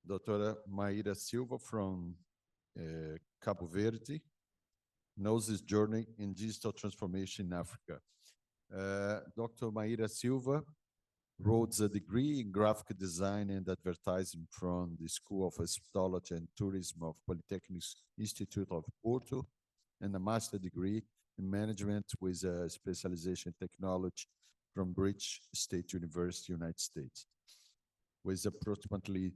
Dr. Mayra Silva from Cabo Verde, NOSi's journey in digital transformation in Africa. Dr. Mayra Silva holds a degree in graphic design and advertising from the School of Hospitality and Tourism of Polytechnic Institute of Porto, and a master's degree in management with a specialization in technology from British State University, United States. With approximately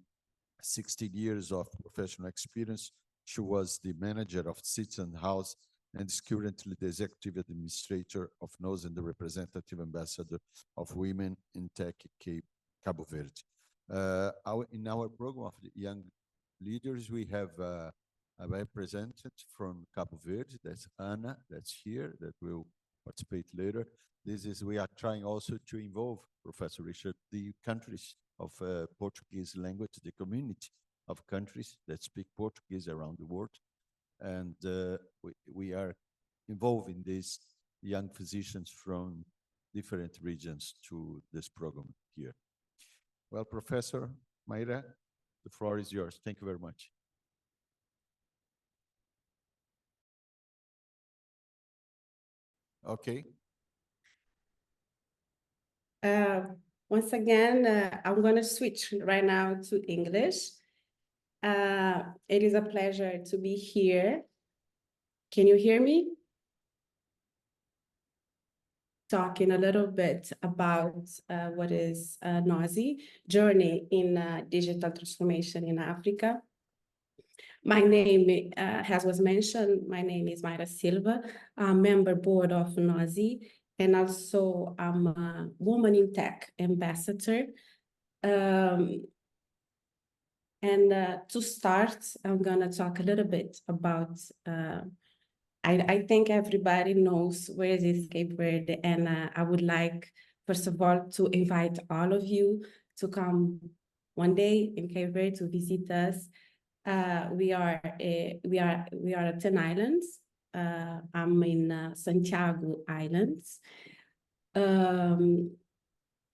16 years of professional experience, she was the manager of Citizen House and is currently the executive administrator of NOSi and the representative ambassador of Women in Tech Cabo Verde. In our program of the young leaders, we have a representative from Cabo Verde, that's Ana, that's here, that will participate later. We are trying also to involve, Professor Richard, the countries of Portuguese language, the community of countries that speak Portuguese around the world. And we are involving these young physicians from different regions to this program here. Well, Professor Mayra, the floor is yours. Thank you very much. Okay. Once again, I'm going to switch right now to English. It is a pleasure to be here. Can you hear me? Talking a little bit about what is NOSi journey in digital transformation in Africa. My name, as was mentioned, my name is Mayra Silva. I'm member board of NOSi, and also I'm a Woman in Tech ambassador. To start, I'm gonna talk a little bit about, I think everybody knows where is Cape Verde, and I would like, first of all, to invite all of you to come one day in Cape Verde to visit us. We are at 10 islands. I'm in Santiago Islands.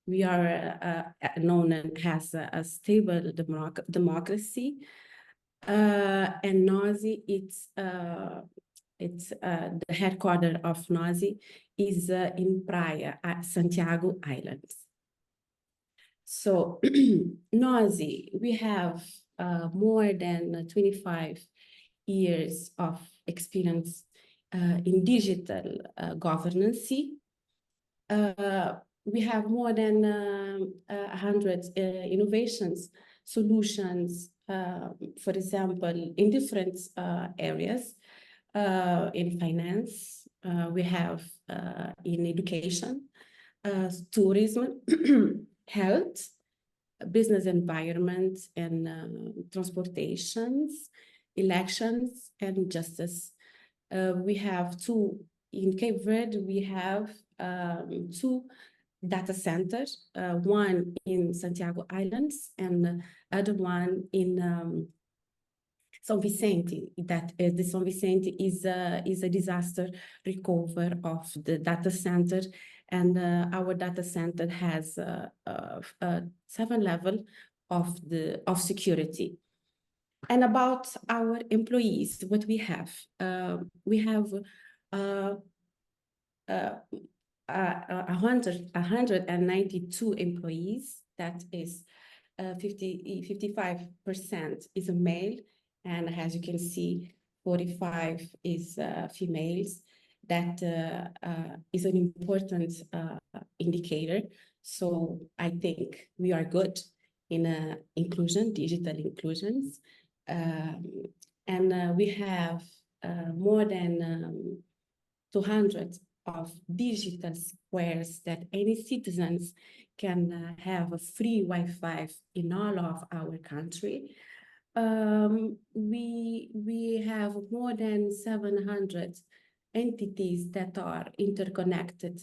We are known as a stable democracy. And NOSi, it's the headquarters of NOSi is in Praia, at Santiago Islands. So NOSi, we have more than 25 years of experience in digital governance. We have more than 100 innovations, solutions, for example, in different areas, in finance, we have in education, tourism, health, business environment, and transportations, elections, and justice. We have in Cape Verde, we have 2 data centers, one in Santiago Islands and the other one in São Vicente. The São Vicente is a disaster recovery of the data center, and our data center has 7 levels of security. And about our employees, what we have 192 employees. That is 55% is a male, and as you can see, 45 is females. That is an important indicator. So I think we are good in inclusion, digital inclusions. And we have more than 200 of digital squares that any citizens can have a free Wi-Fi in all of our country. We have more than 700 entities that are interconnected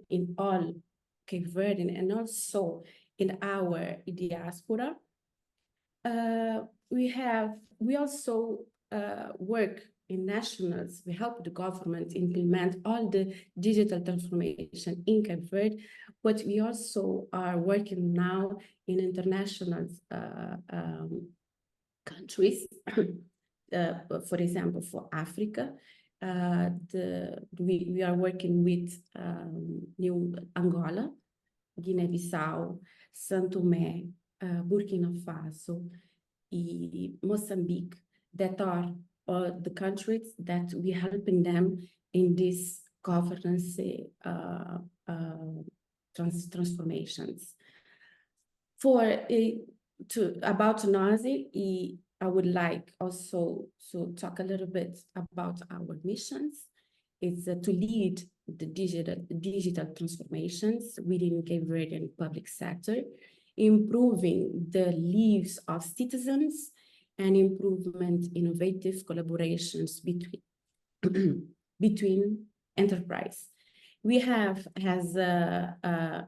in all Cape Verde and also in our diaspora. We also work in nationals. We help the government implement all the digital transformation in Cape Verde. but we also are working now in international countries. For example, for Africa, we are working with New Angola, Guinea-Bissau, São Tomé, Burkina Faso, and Mozambique, that are the countries that we helping them in this governance transformations. About NOSi, I would like also to talk a little bit about our missions. It's to lead the digital transformations within Cape Verdean public sector, improving the lives of citizens and improvement innovative collaborations between enterprise. We have as a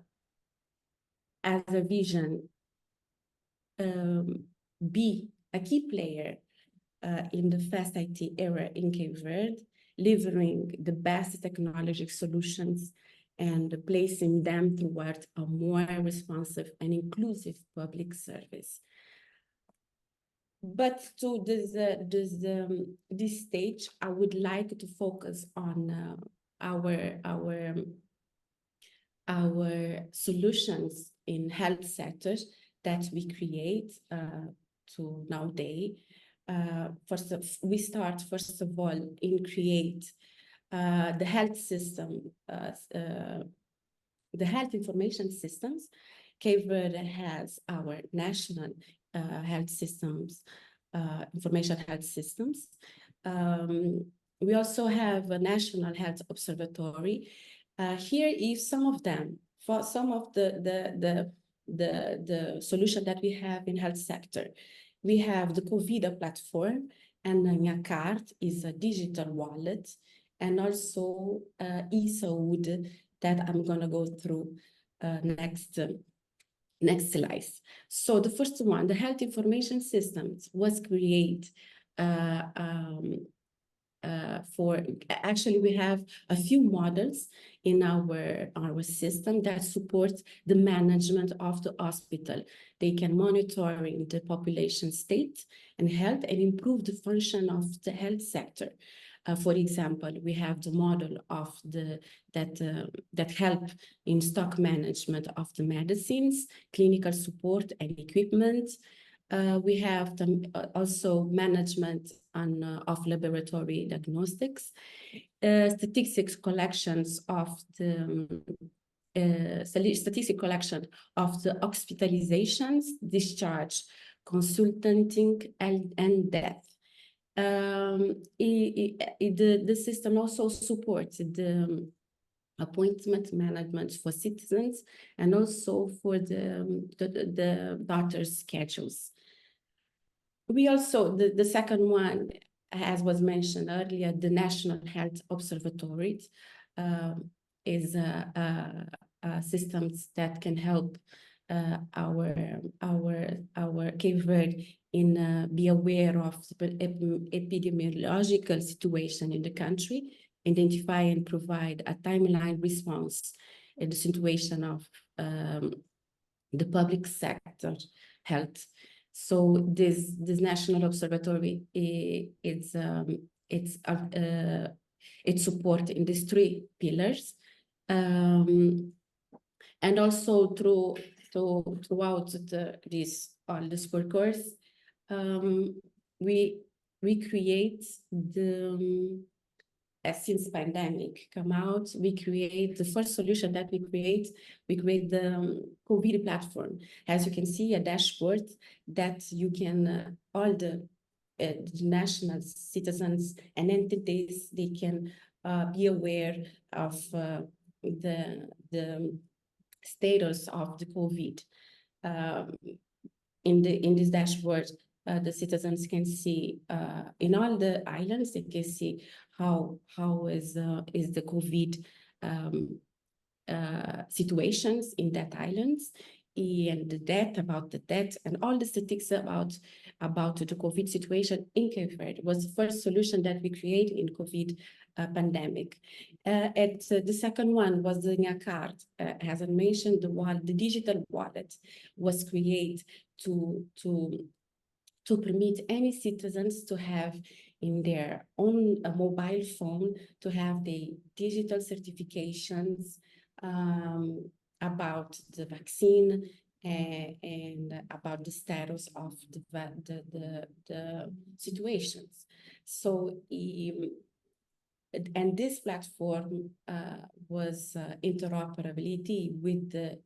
vision be a key player in the fast IT era in Cape Verde, delivering the best technology solutions and placing them toward a more responsive and inclusive public service. But to this stage, I would like to focus on our solutions in health sectors that we create to nowadays. We start first of all in create the health system, the health information systems. Cape Verde has our national health systems, information health systems. We also have a national health observatory. Here is some of them, for some of the solution that we have in health sector. We have the COVID platform, and Minha Card is a digital wallet, and also eSaúde that I'm gonna go through next slides. So the first one, the health information systems, was created actually we have a few models in our system that support the management of the hospital. They can monitor the population state and health and improve the function of the health sector. For example, we have the model of that help in stock management of the medicines, clinical support and equipment. We have also management of laboratory diagnostics, statistics collections of the statistic collection of the hospitalizations, discharge, consulting, and death. The system also supports the appointment management for citizens and also for the doctor's schedules. We also, the second one, as was mentioned earlier, the National Health Observatory is systems that can help our Cape Verde in be aware of the epidemiological situation in the country, identify and provide a timeline response in the situation of the public sector health. So this national observatory it's support in these three pillars, and also throughout all this course, we create since pandemic come out, we create the first solution that we create the COVID platform. As you can see, a dashboard that you can, all the national citizens and entities, they can be aware of the status of the COVID. In this dashboard, the citizens can see in all the islands, they can see how is the COVID situations in that islands. and the death, and all the statistics about the COVID situation in Cape Verde. It was the first solution that we created in COVID pandemic. The second one was the Nha card. As I mentioned, the digital wallet was created to permit any citizens to have in their own mobile phone to have the digital certifications about the vaccine and about the status of the situations. So, and this platform was interoperability with the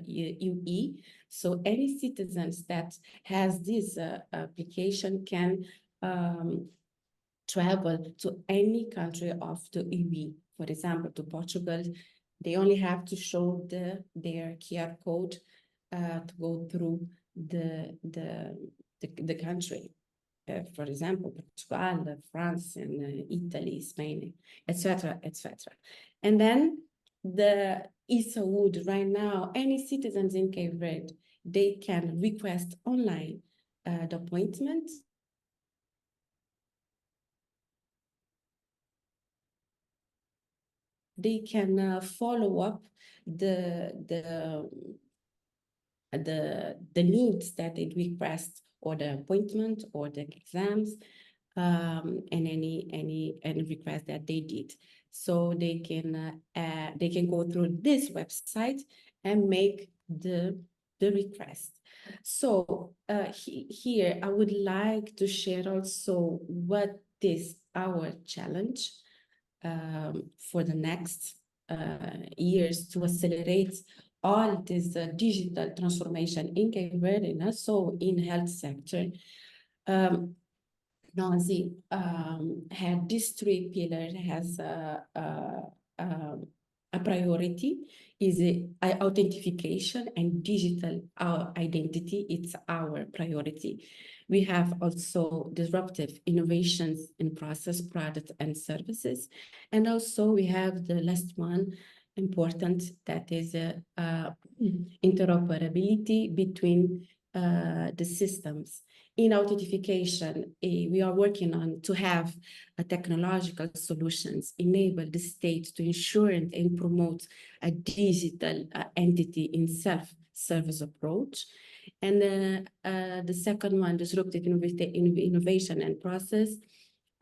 UE. So any citizens that has this application can travel to any country of the UE. For example, to Portugal, they only have to show their QR code to go through the country. For example, Portugal, France, and Italy, Spain, etc., etc. And then the e-Saúde right now, any citizens in Cape Verde, they can request online the appointment. They can follow up the needs that they request, or the appointment, or the exams, and any request that they did. So they can go through this website and make the request. So here I would like to share also what is our challenge for the next years to accelerate all this digital transformation in Cape Verde and also in health sector. NOSi had these three pillars, has a priority is authentication and digital identity. It's our priority. We have also disruptive innovations in process, product, and services. And also we have the last one, important, that is interoperability between the systems. In authentication, we are working on to have technological solutions enable the state to ensure and promote a digital entity in self-service approach. And the second one, disruptive innovation and process.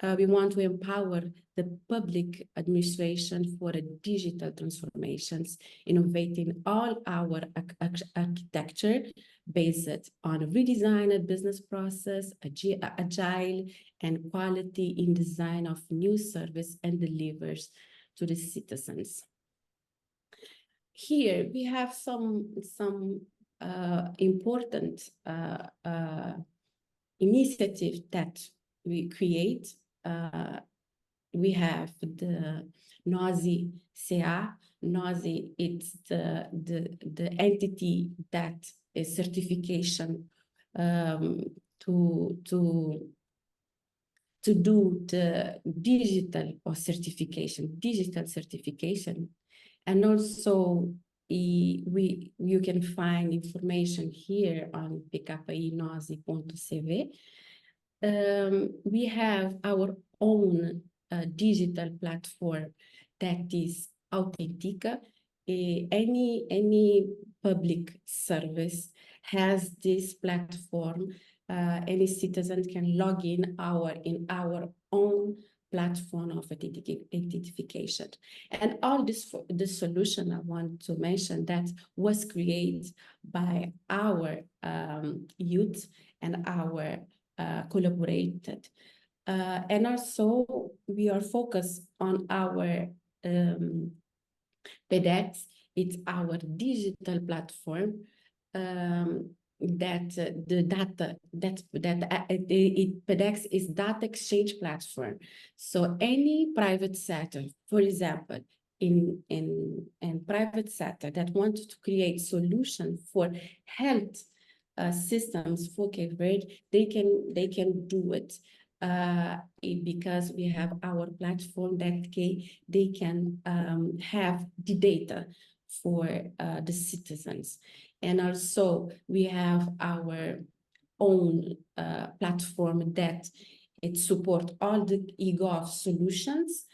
We want to empower the public administration for digital transformations, innovating all our architecture based on a redesigned business process, agile and quality in design of new service and delivers to the citizens. Here we have some important initiatives that we create. We have the NOSi CA. NOSi, it's the entity that is certification to do the digital certification, and also you can find information here on pkpinosi.cv. We have our own digital platform that is Authentica. Any public service has this platform. Any citizen can log in our own platform of identification. And all this solution I want to mention that was created by our youth and our collaborated. And also we are focused on our PDEX. It's our digital platform that the data PDEX is data exchange platform. So any private sector, for example, in private sector that wants to create solutions for health systems for Cape Verde, they can do it. Because we have our platform that they can have the data for the citizens. And also we have our own platform that it supports all the eGov solutions.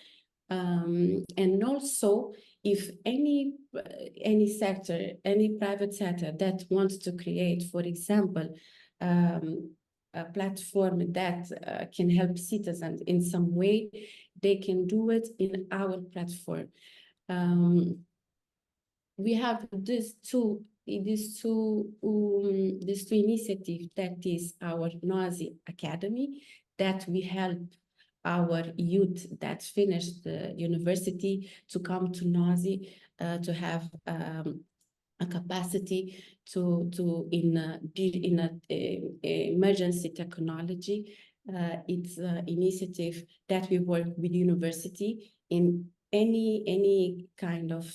And also, if any sector, any private sector that wants to create, for example, a platform that can help citizens in some way, they can do it in our platform. We have these two initiatives, that is our NOSi Academy, that we help our youth that finished the university to come to NOSi to have a capacity in emergency technology. It's an initiative that we work with university in any kind of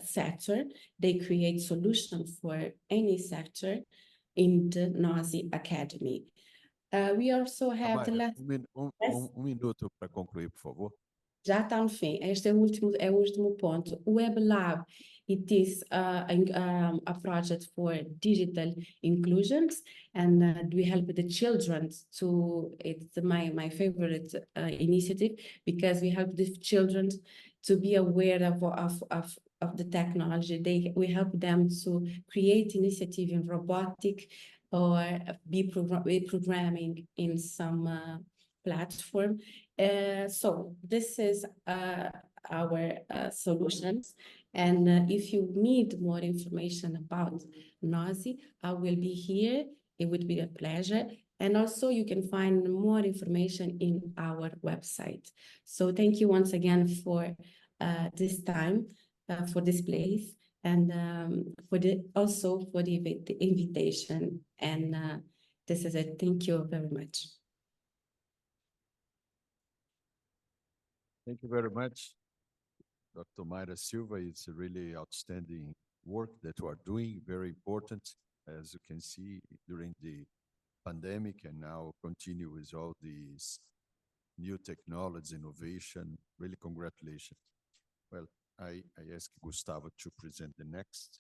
sector. They create solutions for any sector in the NOSi Academy. We also have the last... minuto para concluir, por favor. Já está no fim. Este é o último ponto. O Web Lab, it is a project for digital inclusions, and we help the children to, it's my favorite initiative, because we help the children to be aware of the technology. We help them to create initiative in robotic or be programming in some platform. So this is our solutions. And if you need more information about NOSi, I will be here. It would be a pleasure. And also you can find more information in our website. So thank you once again for this time, for this place, and also for the invitation. And this is it. Thank you very much. Thank you very much, Dr. Mayra Silva. It's a really outstanding work that you are doing, very important, as you can see, during the pandemic, and now continue with all these new technologies, innovation. Really, congratulations. Well, I ask Gustavo to present the next.